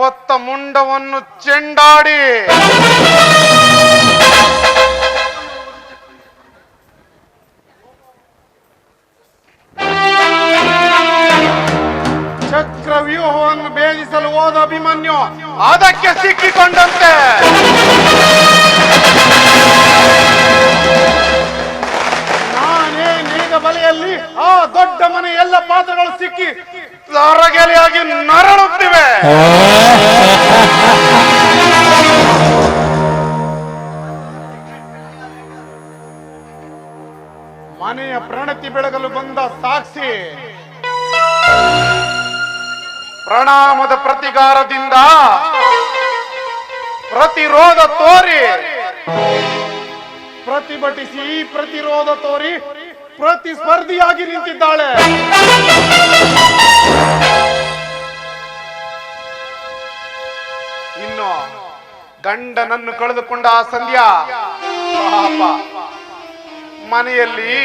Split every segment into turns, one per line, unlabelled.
ಹೊತ್ತ ಮುಂಡವನ್ನು ಚೆಂಡಾಡಿ ಚಕ್ರವ್ಯೂಹವನ್ನು ಭೇದಿಸಲು ಹೋದ ಅಭಿಮನ್ಯು ಅದಕ್ಕೆ ಸಿಕ್ಕಿಕೊಂಡಂತೆ. ನಾನೇ ನೇಯ್ದ ಬಲೆಯಲ್ಲಿ ಆ ದೊಡ್ಡ ಮನೆ ಎಲ್ಲ ಪಾತ್ರಗಳು ಸಿಕ್ಕಿ ನರಗೆಲೆಯಾಗಿ ನರಳುತ್ತಿವೆ. ಮನೆಯ ಪ್ರಣತಿ ಬೆಳಗಲು ಬಂದ ಸಾಕ್ಷಿ ಪ್ರಣಾಮದ ಪ್ರತಿಕಾರದಿಂದ ಪ್ರತಿರೋಧ ತೋರಿ ಪ್ರತಿಭಟಿಸಿ ಪ್ರತಿರೋಧ ತೋರಿ ಪ್ರತಿಸ್ಪರ್ಧಿಯಾಗಿ ನಿಂತಿದ್ದಾಳೆ. ಇನ್ನು ಗಂಡನನ್ನು ಕಳೆದುಕೊಂಡ ಆ ಸಂಧ್ಯಾ ಪಾಪ ಮನೆಯಲ್ಲಿ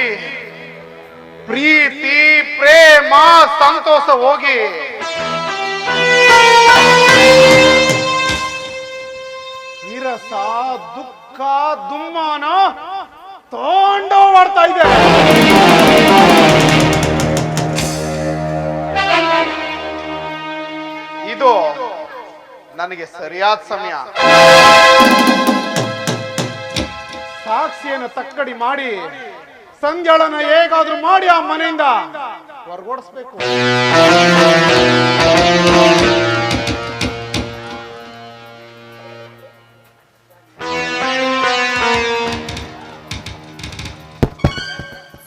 ಪ್ರೀತಿ ಪ್ರೇಮ ಸಂತೋಷ ಹೋಗಿ ವಿರಸ ದುಃಖ ದುಮ್ಮಾನ ತಾಂಡವ ಮಾಡ್ತಾ ಇದೆ. ಇದು ನನಗೆ ಸರಿಯಾದ ಸಮಯ. ಸಾಕ್ಷಿಯನ್ನು ತಕ್ಕಡಿ ಮಾಡಿ ಸಂಧ್ಯಾಳನ್ನ ಹೇಗಾದ್ರೂ ಮಾಡಿ ಆ ಮನೆಯಿಂದ ಹೊರಗೋಡಿಸ್ಬೇಕು.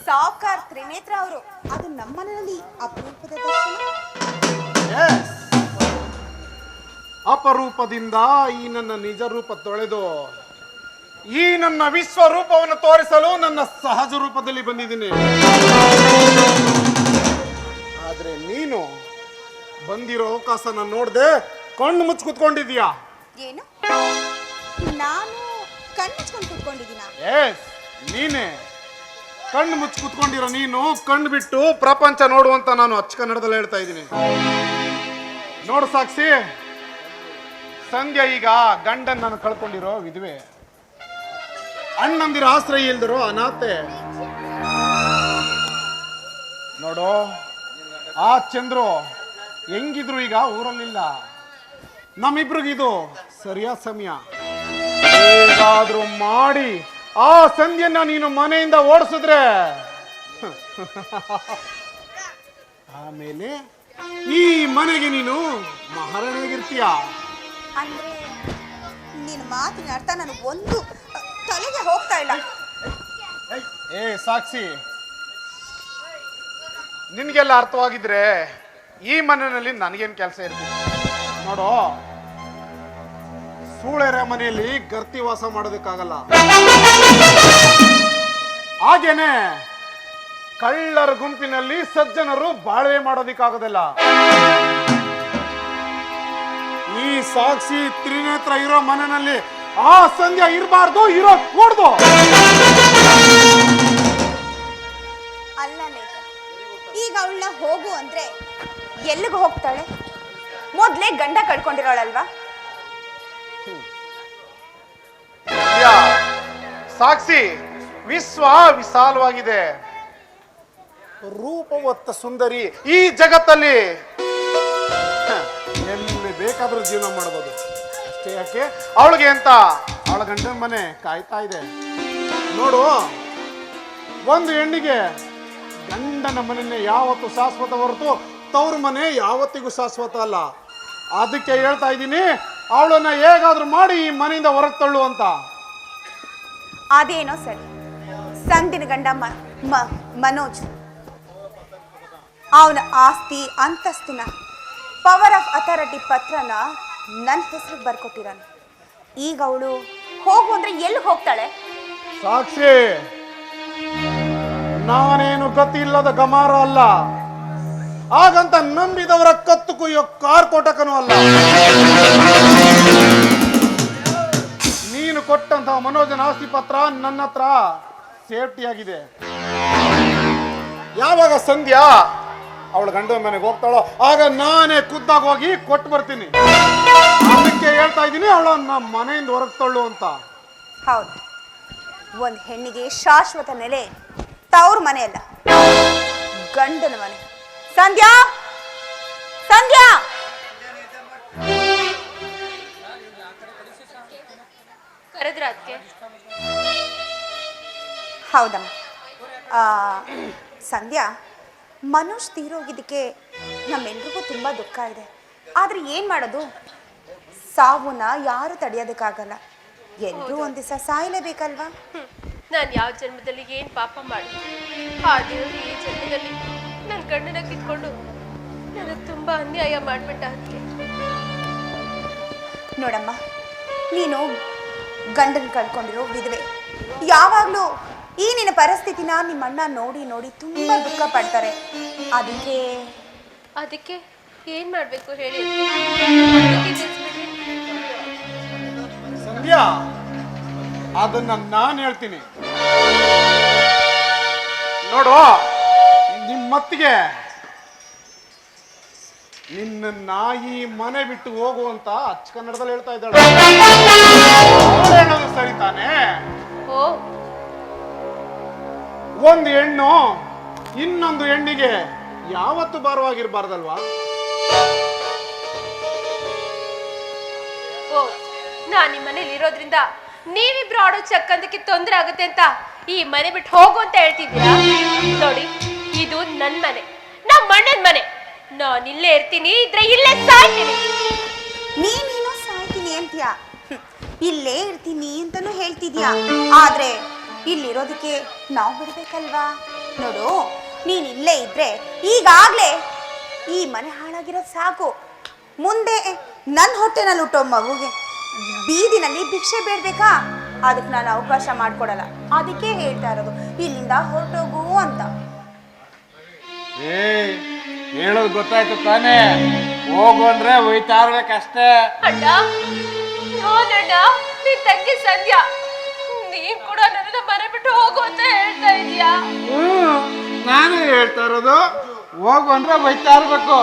ಸಾವ್ಕಾರ್ ತ್ರಿನೇತ್ರ ಅವರು ಅದು ನಮ್ಮನೆಯಲ್ಲಿ ಅಪರೂಪದ ದರ್ಶನ.
ಅಪರೂಪದಿಂದ ಈ ನನ್ನ ನಿಜ ರೂಪ ತೊಳೆದು ಈ ನನ್ನ ವಿಶ್ವರೂಪವನ್ನು ತೋರಿಸಲು ನನ್ನ ಸಹಜ ರೂಪದಲ್ಲಿ ಬಂದಿದ್ದೀನಿ. ಆದ್ರೆ ನೀನು ಬಂದಿರೋ ಅವಕಾಶನ ನೋಡ್ದೆ ಕಣ್ಣು ಮುಚ್ಚಿ ಕುತ್ಕೊಂಡಿದ್ಯಾ.
ಏನು ನಾನು ಕಣ್ಣು ಮುಚ್ಕೊಂಡು ಕುತ್ಕೊಂಡಿದ್ದೀನ?
ನೀನೇ ಕಣ್ಣು ಮುಚ್ಚಿ ಕುತ್ಕೊಂಡಿರೋ ನೀನು ಕಣ್ಣು ಬಿಟ್ಟು ಪ್ರಪಂಚ ನೋಡುವಂತ ನಾನು ಅಚ್ಚ ಕನ್ನಡದಲ್ಲಿ ಹೇಳ್ತಾ ಇದ್ದೀನಿ. ನೋಡು ಸಾಕ್ಷಿ, ಸಂಧ್ಯಾ ಈಗ ಗಂಡನ್ ನಾನು ಕಳ್ಕೊಂಡಿರೋ ವಿಧವೆ, ಅಣ್ಣಂದಿರ ಆಶ್ರಯ ಇಲ್ದಿರೋ ಅನಾಥೆ. ನೋಡು ಆ ಚಂದ್ರು ಹೆಂಗಿದ್ರು ಈಗ ಊರಲ್ಲಿಲ್ಲ. ನಮ್ಮಿಬ್ರಿಗಿದು ಸರಿಯಾದ ಸಮಯ. ಹೇಗಾದ್ರೂ ಮಾಡಿ ಆ ಸಂಧ್ಯನ್ನ ನೀನು ಮನೆಯಿಂದ ಓಡಿಸಿದ್ರೆ ಆಮೇಲೆ ಈ ಮನೆಗೆ ನೀನು ಮಹಾರಾಣಿಯಾಗಿರ್ತೀಯ.
ಅಂದ್ರೆ ನಿನ್ನ ಮಾತಿನ ಅರ್ಥ ನನಗೆ ಒಂದು ತಲೆಗೆ ಹೋಗ್ತಾ ಇಲ್ಲ.
ಸಾಕ್ಷಿ, ನಿನ್ಗೆಲ್ಲ ಅರ್ಥವಾಗಿದ್ರೆ ಈ ಮನೆಯಲ್ಲಿ ನನಗೇನು ಕೆಲಸ ಇರ್ತೀನಿ. ನೋಡು, ಸೂಳೆರ ಮನೆಯಲ್ಲಿ ಗರ್ತಿ ವಾಸ ಮಾಡೋದಕ್ಕಾಗಲ್ಲ. ಹಾಗೇನೆ ಕಳ್ಳರ ಗುಂಪಿನಲ್ಲಿ ಸಜ್ಜನರು ಬಾಳ್ವೆ ಮಾಡೋದಕ್ಕಾಗೋದಿಲ್ಲ. ಈ ಸಾಕ್ಷಿ ತ್ರಿನೇತ್ರ ಇರೋ ಮನೆಯಲ್ಲಿ ಆ ಸಂಧ್ಯಾ ಇರಬಾರ್ದು, ಇರೋ ಕೂಡ್ದು.
ಅಲ್ಲ ಈಗ ಅವಳನ್ನ ಹೋಗು ಅಂದ್ರೆ ಎಲ್ಲಿಗೆ ಹೋಗ್ತಾಳೆ? ಮೊದ್ಲೇ ಗಂಡ ಕಳ್ಕೊಂಡಿರೋಳಲ್ವಾ?
ಸಾಕ್ಷಿ, ವಿಶ್ವ ವಿಶಾಲವಾಗಿದೆ. ರೂಪವತ್ತ ಸುಂದರಿ ಈ ಜಗತ್ತಲ್ಲಿ ಎಲ್ಲಿ ಬೇಕಾದ್ರೂ ಜೀವನ ಮಾಡಬಹುದು. ಅಷ್ಟೇ ಯಾಕೆ ಅವಳಿಗೆ ಅಂತ ಅವಳ ಗಂಡನ ಮನೆ ಕಾಯ್ತಾ ಇದೆ. ನೋಡು, ಒಂದು ಹೆಣ್ಣಿಗೆ ಗಂಡನ ಮನೆಯೇ ಯಾವತ್ತು ಶಾಶ್ವತ ಹೊರತು ತವ್ರ ಮನೆ ಯಾವತ್ತಿಗೂ ಶಾಶ್ವತ ಅಲ್ಲ. ಅದಕ್ಕೆ ಹೇಳ್ತಾ ಇದ್ದೀನಿ, ಅವಳನ್ನ ಹೇಗಾದ್ರೂ ಮಾಡಿ ಈ ಮನೆಯಿಂದ ಹೊರಗೆ ತಳ್ಳು ಅಂತ.
ಅದೇನೋ ಸರಿ, ಸಂದಿನ ಗಂಡ ಮನೋಜ್ ಅವನ ಆಸ್ತಿ ಅಂತಸ್ತಿನ ಪವರ್ ಆಫ್ ಅಥಾರಿಟಿ ಪತ್ರನ ನನ್ನ ಹೆಸರಿಗೆ ಬರ್ಕೊಟ್ಟಿದ್ದಾನೆ. ಈಗ ಅವಳು ಹೋಗು ಅಂದ್ರೆ ಎಲ್ಲಿ ಹೋಗ್ತಾಳೆ?
ಸಾಕ್ಷಿ, ನಾನೇನು ಗತಿ ಇಲ್ಲದ ಗಮಾರ ಅಲ್ಲ, ಹಾಗಂತ ನಂಬಿದವರ ಕತ್ತು ಕುಯ್ಯೋ ಕಾರ್ಕೋಟಕನೂ ಅಲ್ಲ. ನೀನು ಕೊಟ್ಟಂತಹ ಮನೋಜನ ಆಸ್ತಿ ಪತ್ರ ನನ್ನ ಹತ್ರ ಸೇಫ್ಟಿ ಆಗಿದೆ. ಯಾವಾಗ ಸಂಧ್ಯಾ ಅವಳ ಗಂಡನ ಮನೆಗೆ ಹೋಗ್ತಾಳೋ ಆಗ ನಾನೇ ಖುದ್ದಾಗಿ ಹೋಗಿ ಕೊಟ್ಟು ಬರ್ತೀನಿ. ಅದಕ್ಕೆ ಹೇಳ್ತಾ ಇದ್ದೀನಿ, ಅವಳನ್ನ ಮನೆಯಿಂದ ಹೊರಗೆ ತಳ್ಳು ಅಂತ.
ಹೌದು, ಒಂದು ಹೆಣ್ಣಿಗೆ ಶಾಶ್ವತ ನೆಲೆ ತವ್ರ ಮನೆ ಅಲ್ಲ, ಗಂಡನ ಮನೆ. ಸಂಧ್ಯಾ, ಸಂಧ್ಯಾ,
ಕರೆದ್ರ ಅದಕ್ಕೆ?
ಹೌದಮ್ಮ. ಸಂಧ್ಯಾ, ಮನೋಜ್ ತೀರೋಗಿದ್ದಕ್ಕೆ ನಮ್ಮೆಲ್ರಿಗೂ ತುಂಬ ದುಃಖ ಇದೆ. ಆದರೆ ಏನು ಮಾಡೋದು, ಸಾವನ್ನ ಯಾರು ತಡೆಯೋದಕ್ಕಾಗಲ್ಲ. ಎಲ್ಲರೂ ಒಂದು ದಿವಸ ಸಾಯಲೇಬೇಕಲ್ವಾ?
ನಾನು ಯಾವ ಜನ್ಮದಲ್ಲಿ ಏನು ಪಾಪ ಮಾಡಿ ಆ ದೇವರು ಈ ಜನ್ಮದಲ್ಲಿ ನನ್ನ ಗಂಡನ ಕಿತ್ಕೊಂಡು ನನಗೆ ತುಂಬ ಅನ್ಯಾಯ ಮಾಡಿಬಿಟ್ಟ. ಅದಕ್ಕೆ
ನೋಡಮ್ಮ, ನೀನು ಗಂಡನ ಕಳ್ಕೊಂಡಿರೋ ವಿಧವೆ. ಯಾವಾಗಲೂ ಈ ನಿನ್ನ ಪರಿಸ್ಥಿತಿನ ನಿಮ್ಮ ಅಣ್ಣ ನೋಡಿ ನೋಡಿ ತುಂಬ ದುಃಖ ಪಡ್ತಾರೆ.
ಅದಕ್ಕೆ ಏನು ಮಾಡಬೇಕು ಹೇಳಿ?
ಸಂಧ್ಯಾ, ಅದನ್ನ ನಾನು ಹೇಳ್ತೀನಿ. ನೋಡು, ನಿಮ್ಮತ್ತಿಗೆ ನಿನ್ನ ನಾಯಿ ಮನೆ ಬಿಟ್ಟು ಹೋಗುವಂತ ಅಚ್ಚ ಕನ್ನಡದಲ್ಲಿ ಹೇಳ್ತಾ ಇದ್ದಾಳೆ. ಹೇಳೋದು ಸರಿ ತಾನೇ?
ಓ,
ಒಂದು ಹೆಣ್ಣು ಇನ್ನೊಂದು ಹೆಣ್ಣಿಗೆ ಯಾವತ್ತು ಭಾರವಾಗಿರ್ಬಾರ್ದಲ್ವಾ?
ಓ, ನಾನು ನಿಮ್ಮ ಮನೇಲಿ ಇರೋದ್ರಿಂದ ನೀವಿಬ್ರು ಆಡೋ ಚಕ್ಕಂದಕ್ಕೆ ತೊಂದರೆ ಆಗುತ್ತೆ ಅಂತ ಈ ಮನೆ ಬಿಟ್ಟು ಹೋಗು ಅಂತ ಹೇಳ್ತಿದ್ದೀರಾ? ನೋಡಿ, ಇದು ನನ್ನ ಮನೆ, ನಮ್ಮ ಅಣ್ಣನ ಮನೆ. ನಾನು ಇಲ್ಲೇ ಇರ್ತೀನಿ, ಇದ್ರೆ ಇಲ್ಲೇ ಸಾಯ್ತೀನಿ.
ನೀನೇನೋ ಸಾಯ್ತೀನಿ ಅಂತೀಯ, ಇಲ್ಲೇ ಇರ್ತೀನಿ ಅಂತಾನು ಹೇಳ್ತಿದ್ಯಾ. ಆದ್ರೆ ಇಲ್ಲಿರೋದಕ್ಕೆ ನಾವು ಬಿಡ್ಬೇಕಲ್ವಾ? ನೋಡು, ನೀನ್ ಇಲ್ಲೇ ಇದ್ರೆ ಈಗಾಗ್ಲೇ ಈ ಮನೆ ಹಾಳಾಗಿರೋದು ಸಾಕು. ಮುಂದೆ ನನ್ನ ಹೊಟ್ಟೆನಲ್ಲಿ ಹುಟ್ಟೋ ಮಗುಗೆ ಬೀದಿನಲ್ಲಿ ಭಿಕ್ಷೆ ಬೇಡ್ಬೇಕಾ? ಅದಕ್ಕೆ ನಾನು ಅವಕಾಶ ಮಾಡ್ಕೊಡಲ್ಲ. ಅದಕ್ಕೆ ಹೇಳ್ತಾ ಇರೋದು, ಇಲ್ಲಿಂದ ಹೊರಟೋಗು ಅಂತ.
ಹೇಳೋದು ಗೊತ್ತಾಯ್ತು ತಾನೇ? ಹೋಗು ಅಂದ್ರೆ ಹೋಯ್ತಾ ಇರ್ಬೇಕಷ್ಟೇ.
ಅಣ್ಣ, ನೋಡಣ್ಣ, ನೀನ್ ತಂಗಿ ಸಂಧ್ಯಾ, ನೀನ್ ಕೂಡ ನನ್ನ ಮನೆ ಬಿಟ್ಟು ಹೋಗು ಅಂತ ಹೇಳ್ತಾ ಇದೀಯಾ?
ನಾನು ಹೇಳ್ತಾ ಇರೋದು, ಹೋಗು ಅಂದ್ರೆ ಹೋಯ್ತಾ ಇರ್ಬೇಕು.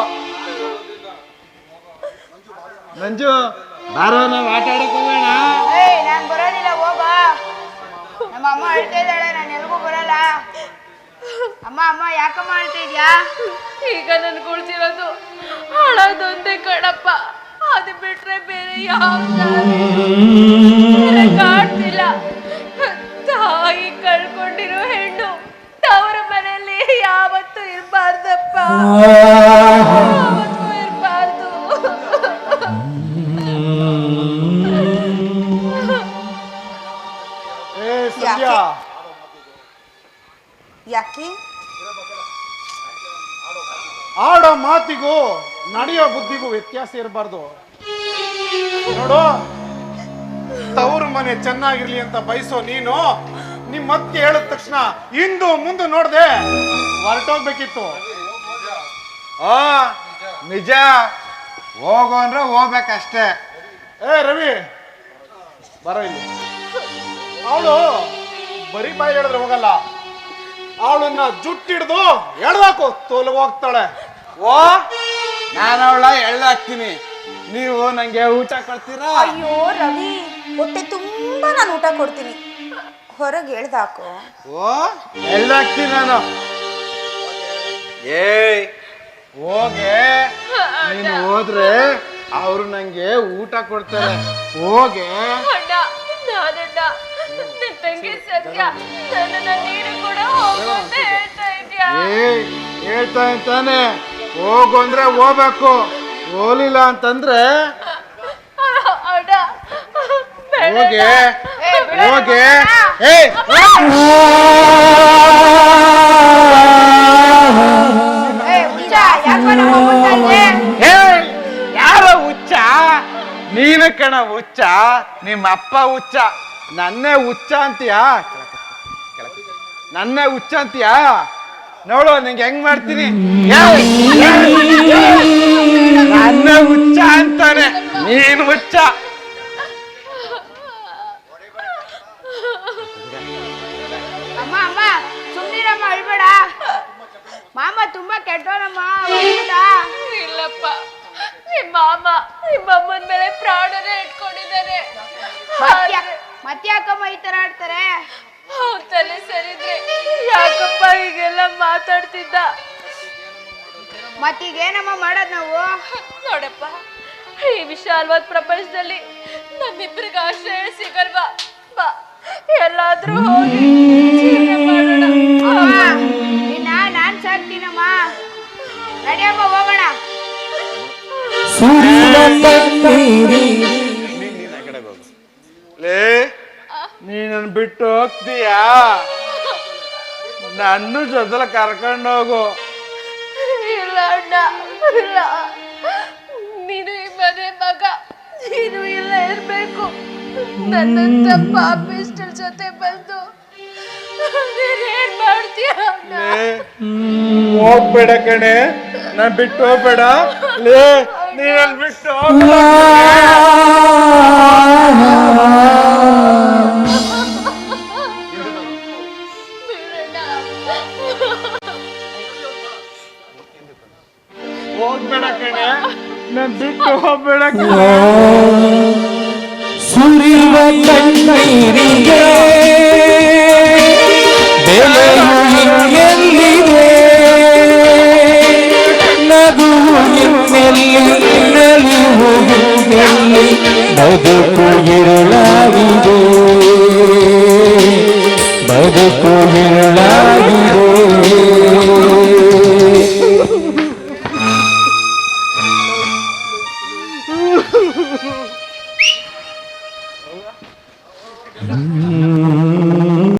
ಮಂಜು, ಬಾರೋ, ನಾವು ಆಟ ಆಡಕ್ ಹೋಗೋಣ.
ನಾನು ಬರೋದಿಲ್ಲ, ಹೋಗ. ನಮ್ಮ ಅಮ್ಮ ಅಳ್ತಾ ಇದ್ದಾಳೆ, ನಾನು ಎಲ್ಗೂ ಬರಲ್ಲ. ಅಮ್ಮ ಅಮ್ಮ ಯಾಕಮ್ಮ ಅಳ್ತಾ ಇದ್ಯಾ?
ಈಗ ನನ್ ಕುಳ್ತಿರೋದು ಹಾಳೋದೊಂದೇ ಕಣಪ್ಪ. ಅದು ಬಿಟ್ರೆ ಬೇರೆ ಯಾವ್ದಾಗ್ತಿಲ್ಲ. ತಾಯಿ ಕಳ್ಕೊಂಡಿರೋ ಹೆಣ್ಣು ತವರ ಮನೆಯಲ್ಲಿ ಯಾವತ್ತೂ ಇರಬಾರ್ದಪ್ಪ, ಯಾವತ್ತೂ ಇರಬಾರ್ದು.
ಸಂಧ್ಯಾ,
ಯಾಕೆ?
ಆಡೋ ಮಾತಿಗೂ ನಡೆಯೋ ಬುದ್ಧಿಗೂ ವ್ಯತ್ಯಾಸ ಇರಬಾರ್ದು. ನೋಡು, ತವ್ರ ಮನೆ ಚೆನ್ನಾಗಿರ್ಲಿ ಅಂತ ಬಯಸೋ ನೀನು ನಿಮ್ಮ ಅತ್ತೆ ಹೇಳಿದ ತಕ್ಷಣ ಇಂದು ಮುಂದೆ ನೋಡ್ದೆ ಹೊರಟೋಗ್ಬೇಕಿತ್ತು.
ನಿಜ, ಹೋಗು ಅಂದ್ರೆ ಹೋಗ್ಬೇಕಷ್ಟೇ.
ರವಿ, ಬರೋ ಇಲ್ಲಿ. ಅವಳು ಬರೀ ಬಾಯಿ ಹೇಳಿದ್ರೆ ಹೋಗಲ್ಲ, ಅವಳನ್ನ ಜುಟ್ಟಿಡ್ದು ಎಳ್ದಾಕು, ತೋಲ್ಗೆ ಹೋಗ್ತಾಳೆ.
ಓ, ನಾನು ಅವಳ ಎಳ್ಳಾಕ್ತೀನಿ, ನೀವು ನಂಗೆ ಊಟ ಕೊಡ್ತೀರಾ?
ಅಯ್ಯೋ ರವಿ, ಹೊಟ್ಟೆ ತುಂಬಾ ನಾನು ಊಟ ಕೊಡ್ತೀನಿ, ಹೊರಗೆ ಹೇಳ್ದಾಕು.
ಓ, ಎಳ್ಳಾಕ್ತೀನಿ ನಾನು. ಏಯ್, ಹೋಗೆ, ನೀನು ಹೋದ್ರೆ ಅವರು ನಂಗೆ ಊಟ ಕೊಡ್ತಾರೆ. ಹೋಗೆ.
ಅಣ್ಣ, ನಾನಣ್ಣ, ನನ್ನ ತಂಗಿ ಸತ್ಯ ನನ್ನನ್ನ ನೀನು ಕೂಡ ಹೋಗು ಅಂತ ಹೇಳ್ತಾ ಇದ್ಯಾ?
ಹೇಳ್ತಾ ಇದ್ದಾನೆ, ಹೋಗು ಅಂದ್ರೆ ಹೋಗ್ಬೇಕು, ಹೋಗ್ಲಿಲ್ಲ ಅಂತಂದ್ರೆ
ಅಣ್ಣ,
ಹೋಗೆ ಹೋಗೆ.
ಉಳಿ ನಮ್ಮ ಅಮ್ಮನ್ ತಂದೆ.
ಯಾರ ಹುಚ್ಚ? ನೀನು ಕಣ ಹುಚ್ಚ, ನಿಮ್ಮ ಅಪ್ಪ ಹುಚ್ಚ. ನನ್ನೇ ಹುಚ್ಚ ಅಂತೀಯಾ? ನನ್ನೇ ಹುಚ್ಚ ಅಂತೀಯಾ? ನೋಡು ನಿಂಗೆ ಹೆಂಗ್ ಮಾಡ್ತೀನಿ. ನನ್ನ ಹುಚ್ಚ ಅಂತಾನೆ, ನೀನು ಹುಚ್ಚ.
ಅಮ್ಮ ಅಮ್ಮ ಸುಮ್ನಿರಮ್ಮ, ಅಳ್ಬೇಡ. ಮಾಮ ತುಂಬಾ ಕೆಟ್ಟವನಮ್ಮ.
ಇಲ್ಲಪ್ಪ, ನಿಮ್ಮ ಮಾಮ ನಿಮ್ಮ ಅಮ್ಮನ ಮೇಲೆ ಪ್ರಾಣನೇ ಇಟ್ಕೊಂಡಿದ್ದಾರೆ.
ಮತ್ತೆ ಯಾಕಮ್ಮ ಈ ತರ ಆಡ್ತಾರೆ?
ಅವ್ನ್ ತಲೆ ಸರಿದ್ರೆ ಯಾಕಪ್ಪ ಹೀಗೆಲ್ಲ ಮಾತಾಡ್ತಿದ್ದ?
ಮತ್ತೀಗೇನಮ್ಮ ಮಾಡೋದ್ ನಾವು?
ನೋಡಪ್ಪ, ಈ ವಿಶಾಲವಾದ ಪ್ರಪಂಚದಲ್ಲಿ ನಮ್ಮಿಬ್ಬರಿಗೆ ಆಶ್ರಯ ಸಿಗಲ್ವಾ? ಬಾ, ಎಲ್ಲಾದ್ರೂ ಹೋಗಿ ಜೀವನ ಮಾಡೋಣ.
ಅಮ್ಮ, ನಿನ್ನ ನಾನ್ ಸಾಕ್ತೀನಮ್ಮ. ನಡಿಯಮ್ಮ ಹೋಗೋಣ.
ಲೇ, ನೀನನ್ ಬಿಟ್ಟು ಹೋಗ್ತೀಯಾ? ನನ್ನ ಜೊತೆಲ ಕರ್ಕೊಂಡೋಗು.
ಇಲ್ಲ ಅಣ್ಣ, ಇಲ್ಲ. ನೀನು ಈ ಮನೆ ಮಗ, ನೀನು ಇಲ್ಲ ಇರ್ಬೇಕು. ನನ್ನಂತ ಪಾಪಿಸ್ಟರ್ ಜೊತೆ ಬಂದು ನೀನೇನ್ ಮಾಡ್ತೀಯ ಅಣ್ಣ?
ಹೋಗ್ಬೇಡ ಕಣೆ, ನಾನ್ ಬಿಟ್ಟು ಹೋಗ್ಬೇಡ. ಲೇ, ನೀನನ್ ಬಿಟ್ಟು ಹೋಗ್ಬೇಡ. ಹೋಗ್ಬೇಡ ಕಣೆ, ನಾನ್ ಬಿಟ್ಟು ಹೋಗ್ಬೇಡ ಕಣೆ.
ಸುರಿವ ಕಣ್ಣೀರಿಗೆ ಬೆಲೆಯು ಎಲ್ಲಿದೆ? ನಗುವು ಇನ್ನೆಲ್ಲಿ, ನಲಿವು ಇನ್ನೆಲ್ಲಿ? ಬದುಕು ಇರುಳಾಗಿದೆ, ಬದುಕು ಇರುಳಾಗಿದೆ.